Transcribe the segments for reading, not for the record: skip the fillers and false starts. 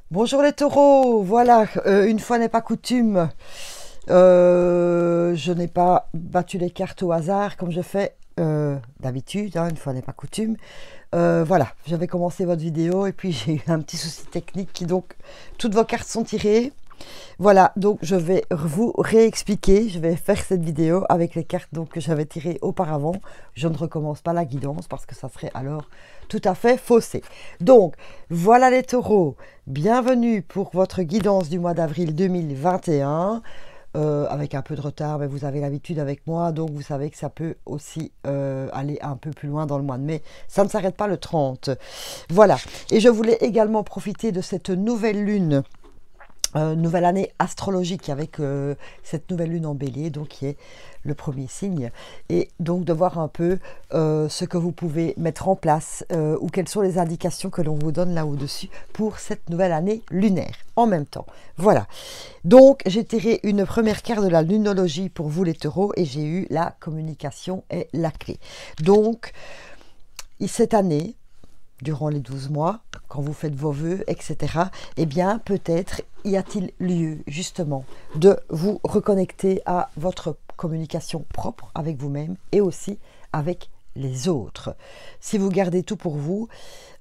Bonjour les taureaux, voilà, une fois n'est pas coutume, je n'ai pas battu les cartes au hasard comme je fais d'habitude, hein, une fois n'est pas coutume. Voilà, j'avais commencé votre vidéo et puis j'ai eu un petit souci technique qui donc, toutes vos cartes sont tirées. Voilà, donc je vais vous réexpliquer, je vais faire cette vidéo avec les cartes donc, que j'avais tirées auparavant. Je ne recommence pas la guidance parce que ça serait alors tout à fait faussé. Donc, voilà les taureaux, bienvenue pour votre guidance du mois d'avril 2021. Avec un peu de retard, mais vous avez l'habitude avec moi, donc vous savez que ça peut aussi aller un peu plus loin dans le mois de mai. Ça ne s'arrête pas le 30. Voilà, et je voulais également profiter de cette nouvelle lune, nouvelle année astrologique avec cette nouvelle lune en bélier, donc qui est le premier signe, et donc de voir un peu ce que vous pouvez mettre en place ou quelles sont les indications que l'on vous donne là au-dessus pour cette nouvelle année lunaire en même temps. Voilà, donc j'ai tiré une première carte de la lunologie pour vous les taureaux et j'ai eu la communication est la clé. Donc cette année, durant les 12 mois, quand vous faites vos vœux, etc., eh bien, peut-être y a-t-il lieu, justement, de vous reconnecter à votre communication propre avec vous-même et aussi avec les autres. Si vous gardez tout pour vous,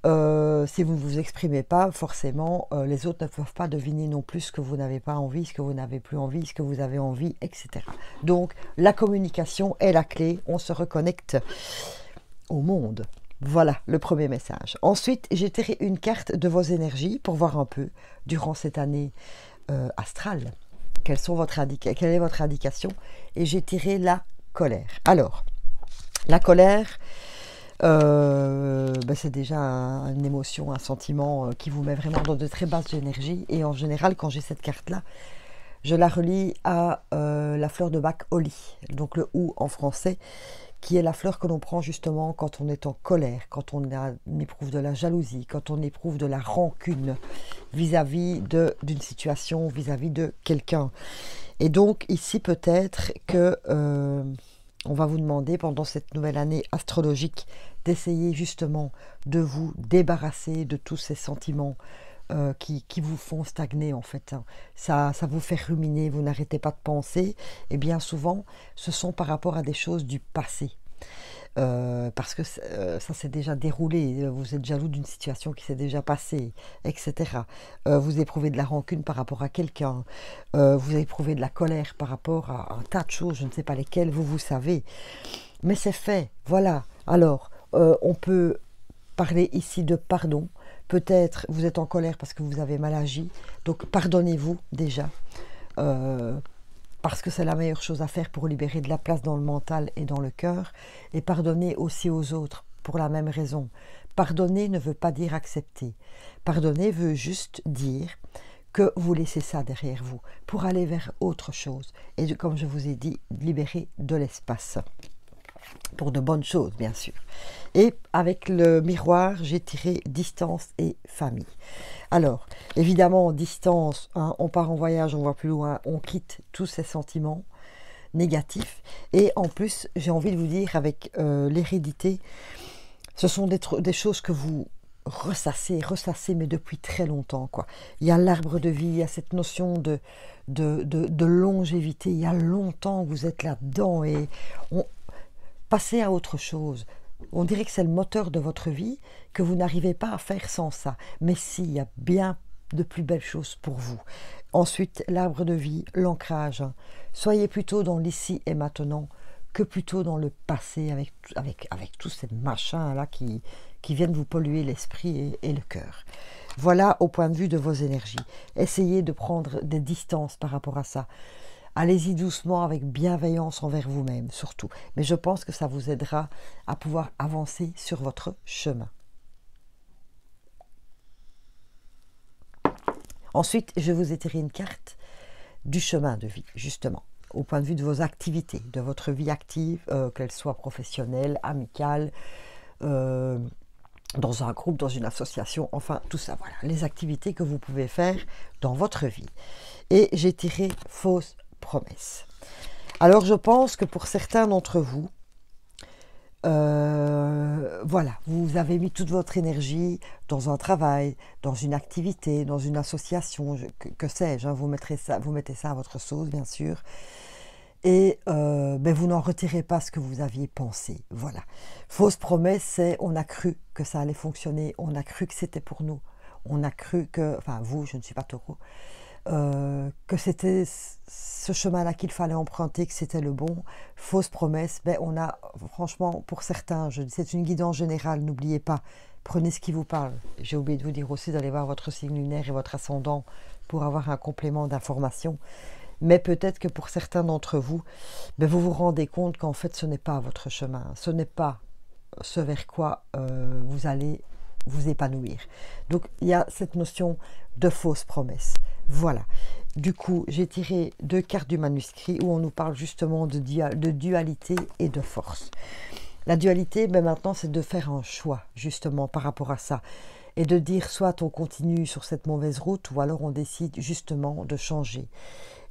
si vous ne vous exprimez pas, forcément, les autres ne peuvent pas deviner non plus ce que vous n'avez pas envie, ce que vous n'avez plus envie, ce que vous avez envie, etc. Donc, la communication est la clé, on se reconnecte au monde. Voilà le premier message. Ensuite, j'ai tiré une carte de vos énergies pour voir un peu, durant cette année astrale, quelle est votre indication. Et j'ai tiré la colère. Alors, la colère, c'est déjà une émotion, un sentiment qui vous met vraiment dans de très basses énergies. Et en général, quand j'ai cette carte-là, je la relie à la fleur de Bach Holly, donc le ou en français, qui est la fleur que l'on prend justement quand on est en colère, quand on éprouve de la jalousie, quand on éprouve de la rancune vis-à-vis d'une situation, vis-à-vis de quelqu'un. Et donc ici peut-être que on va vous demander pendant cette nouvelle année astrologique d'essayer justement de vous débarrasser de tous ces sentiments qui vous font stagner en fait. Ça vous fait ruminer, vous n'arrêtez pas de penser. Et bien souvent, ce sont par rapport à des choses du passé. Parce que ça s'est déjà déroulé, vous êtes jaloux d'une situation qui s'est déjà passée, etc. Vous éprouvez de la rancune par rapport à quelqu'un, vous éprouvez de la colère par rapport à un tas de choses, je ne sais pas lesquelles, vous savez. Mais c'est fait, voilà. Alors, on peut parler ici de pardon. Peut-être vous êtes en colère parce que vous avez mal agi, donc pardonnez-vous déjà, parce que c'est la meilleure chose à faire pour libérer de la place dans le mental et dans le cœur, et pardonnez aussi aux autres pour la même raison. Pardonner ne veut pas dire accepter. Pardonner veut juste dire que vous laissez ça derrière vous pour aller vers autre chose, et comme je vous ai dit, libérer de l'espace. Pour de bonnes choses, bien sûr. Et avec le miroir, j'ai tiré distance et famille. Alors, évidemment, distance, hein, on part en voyage, on voit plus loin, on quitte tous ces sentiments négatifs. Et en plus, j'ai envie de vous dire, avec l'hérédité, ce sont des choses que vous ressassez, mais depuis très longtemps, quoi. Il y a l'arbre de vie, il y a cette notion de longévité. Il y a longtemps que vous êtes là-dedans et passez à autre chose. On dirait que c'est le moteur de votre vie, que vous n'arrivez pas à faire sans ça. Mais si, il y a bien de plus belles choses pour vous. Ensuite, l'arbre de vie, l'ancrage. Soyez plutôt dans l'ici et maintenant que plutôt dans le passé avec tous ces machins-là qui viennent vous polluer l'esprit et le cœur. Voilà au point de vue de vos énergies. Essayez de prendre des distances par rapport à ça. Allez-y doucement avec bienveillance envers vous-même, surtout. Mais je pense que ça vous aidera à pouvoir avancer sur votre chemin. Ensuite, je vous ai tiré une carte du chemin de vie, justement, au point de vue de vos activités, de votre vie active, qu'elle soit professionnelle, amicale, dans un groupe, dans une association, enfin, tout ça, voilà, les activités que vous pouvez faire dans votre vie. Et j'ai tiré fausse promesse. Alors je pense que pour certains d'entre vous, Voilà, vous avez mis toute votre énergie dans un travail, dans une activité, dans une association, que sais-je, hein, vous mettez ça à votre sauce, bien sûr, et ben, vous n'en retirez pas ce que vous aviez pensé. Voilà. Fausse promesse, c'est on a cru que ça allait fonctionner, on a cru que c'était pour nous, on a cru que, enfin vous, je ne suis pas taureau, que c'était ce chemin-là qu'il fallait emprunter, que c'était le bon. Fausse promesse, ben on a, franchement, pour certains, c'est une guidance générale, n'oubliez pas, prenez ce qui vous parle. J'ai oublié de vous dire aussi d'aller voir votre signe lunaire et votre ascendant pour avoir un complément d'information. Mais peut-être que pour certains d'entre vous, ben vous vous rendez compte qu'en fait ce n'est pas votre chemin, ce n'est pas ce vers quoi vous allez vous épanouir. Donc il y a cette notion de fausse promesse. Voilà. Du coup, j'ai tiré 2 cartes du manuscrit où on nous parle justement de dualité et de force. La dualité, ben maintenant, c'est de faire un choix justement par rapport à ça. Et de dire soit on continue sur cette mauvaise route ou alors on décide justement de changer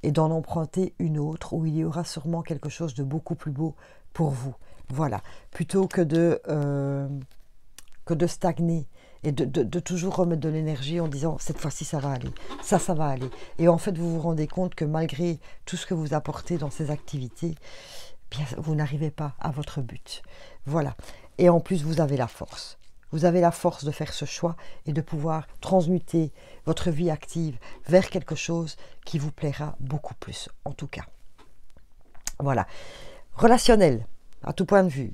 et d'en emprunter une autre où il y aura sûrement quelque chose de beaucoup plus beau pour vous. Voilà. Plutôt que de stagner et de toujours remettre de l'énergie en disant cette fois-ci ça va aller, ça va aller. Et en fait vous vous rendez compte que malgré tout ce que vous apportez dans ces activités, bien, vous n'arrivez pas à votre but. Voilà. Et en plus vous avez la force. Vous avez la force de faire ce choix et de pouvoir transmuter votre vie active vers quelque chose qui vous plaira beaucoup plus, en tout cas. Voilà. Relationnel, à tout point de vue.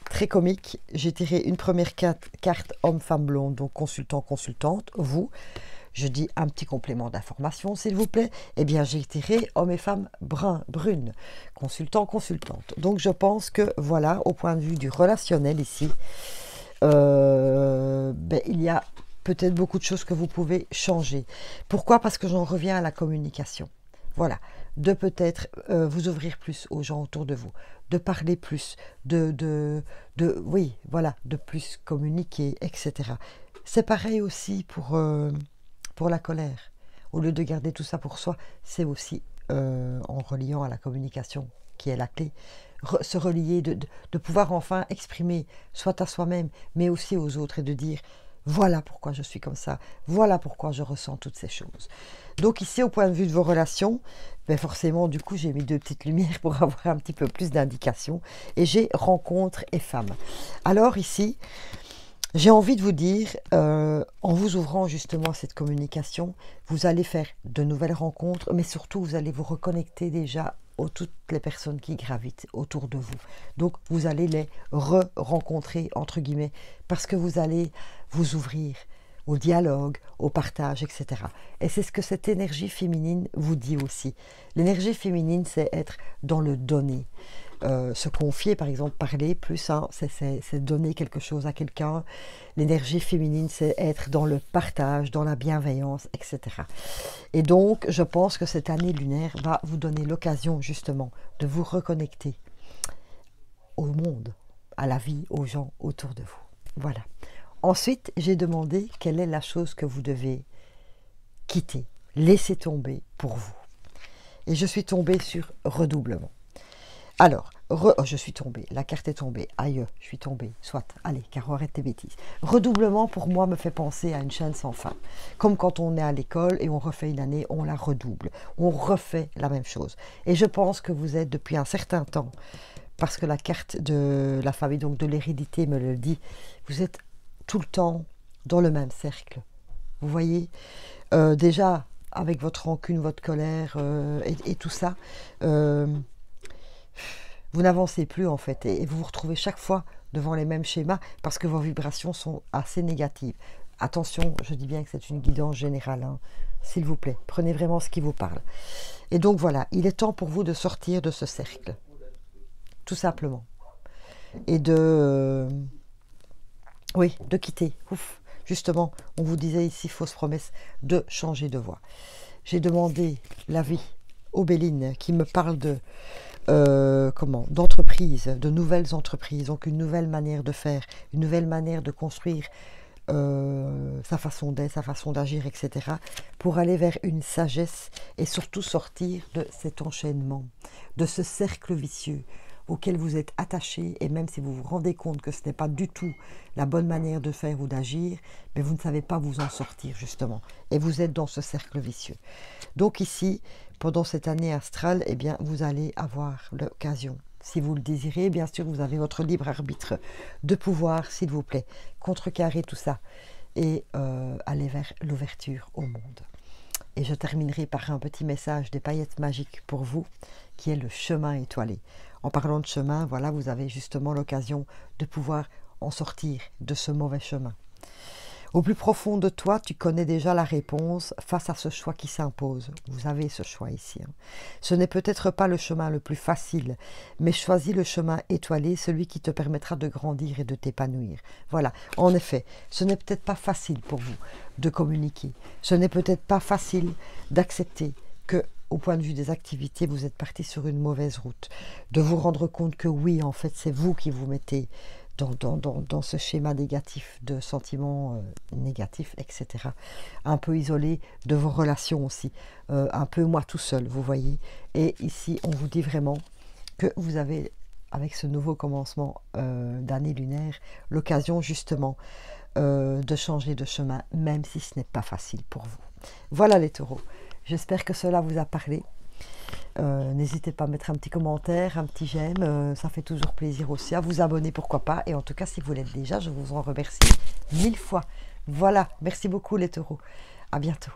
Très comique, j'ai tiré une première carte homme-femme blonde, donc consultant-consultante, vous. Je dis un petit complément d'information, s'il vous plaît. Eh bien, j'ai tiré homme et femme brune, consultant-consultante. Donc, je pense que, voilà, au point de vue du relationnel ici, ben, il y a peut-être beaucoup de choses que vous pouvez changer. Pourquoi? Parce que j'en reviens à la communication. Voilà, de peut-être vous ouvrir plus aux gens autour de vous, de parler plus, oui, voilà, de plus communiquer, etc. C'est pareil aussi pour la colère. Au lieu de garder tout ça pour soi, c'est aussi en reliant à la communication qui est la clé. Se relier, de pouvoir enfin exprimer, soit à soi-même, mais aussi aux autres, et de dire voilà pourquoi je suis comme ça, voilà pourquoi je ressens toutes ces choses. Donc ici, au point de vue de vos relations, ben forcément, du coup, j'ai mis 2 petites lumières pour avoir un petit peu plus d'indications. Et j'ai rencontre et femme. Alors ici, j'ai envie de vous dire, en vous ouvrant justement à cette communication, vous allez faire de nouvelles rencontres, mais surtout, vous allez vous reconnecter déjà aux toutes les personnes qui gravitent autour de vous. Donc, vous allez les re-rencontrer, entre guillemets, parce que vous allez vous ouvrir au dialogue, au partage, etc. Et c'est ce que cette énergie féminine vous dit aussi. L'énergie féminine, c'est être dans le donner. Se confier, par exemple, parler plus, hein, c'est donner quelque chose à quelqu'un. L'énergie féminine, c'est être dans le partage, dans la bienveillance, etc. Et donc, je pense que cette année lunaire va vous donner l'occasion, justement, de vous reconnecter au monde, à la vie, aux gens autour de vous. Voilà. Ensuite, j'ai demandé quelle est la chose que vous devez quitter, laisser tomber pour vous. Et je suis tombée sur redoublement. Alors, je suis tombée, la carte est tombée, aïe, je suis tombée, soit, allez, Caro, arrête tes bêtises. Redoublement, pour moi, me fait penser à une chaîne sans fin. Comme quand on est à l'école et on refait une année, on la redouble, on refait la même chose. Et je pense que vous êtes depuis un certain temps, parce que la carte de la famille, donc de l'hérédité me le dit, vous êtes tout le temps dans le même cercle. Vous voyez, déjà, avec votre rancune, votre colère et tout ça, vous n'avancez plus en fait et vous vous retrouvez chaque fois devant les mêmes schémas parce que vos vibrations sont assez négatives. Attention, je dis bien que c'est une guidance générale, hein. S'il vous plaît, prenez vraiment ce qui vous parle. Et donc voilà, il est temps pour vous de sortir de ce cercle, tout simplement. Et oui, de quitter. Ouf. Justement, on vous disait ici, fausse promesse, de changer de voie. J'ai demandé l'avis aux Béline qui me parle de d'entreprises, de nouvelles entreprises, donc une nouvelle manière de faire, une nouvelle manière de construire sa façon d'être, sa façon d'agir, etc. pour aller vers une sagesse et surtout sortir de cet enchaînement, de ce cercle vicieux auxquels vous êtes attaché, et même si vous vous rendez compte que ce n'est pas du tout la bonne manière de faire ou d'agir, mais vous ne savez pas vous en sortir justement, et vous êtes dans ce cercle vicieux. Donc ici, pendant cette année astrale, eh bien, vous allez avoir l'occasion, si vous le désirez, bien sûr, vous avez votre libre arbitre de pouvoir, s'il vous plaît, contrecarrer tout ça et aller vers l'ouverture au monde. Et je terminerai par un petit message des paillettes magiques pour vous, qui est le chemin étoilé. En parlant de chemin, voilà, vous avez justement l'occasion de pouvoir en sortir de ce mauvais chemin. Au plus profond de toi, tu connais déjà la réponse face à ce choix qui s'impose. Vous avez ce choix ici. Ce n'est peut-être pas le chemin le plus facile, mais choisis le chemin étoilé, celui qui te permettra de grandir et de t'épanouir. Voilà, en effet, ce n'est peut-être pas facile pour vous de communiquer. Ce n'est peut-être pas facile d'accepter que, au point de vue des activités, vous êtes parti sur une mauvaise route. De vous rendre compte que oui, en fait, c'est vous qui vous mettez dans ce schéma négatif de sentiments négatifs, etc. Un peu isolé de vos relations aussi, un peu moi tout seul, vous voyez. Et ici, on vous dit vraiment que vous avez, avec ce nouveau commencement d'année lunaire, l'occasion justement de changer de chemin, même si ce n'est pas facile pour vous. Voilà les taureaux, j'espère que cela vous a parlé. N'hésitez pas à mettre un petit commentaire, un petit j'aime, ça fait toujours plaisir aussi, à vous abonner pourquoi pas, et en tout cas si vous l'êtes déjà, je vous en remercie 1000 fois. Voilà, merci beaucoup les taureaux, à bientôt.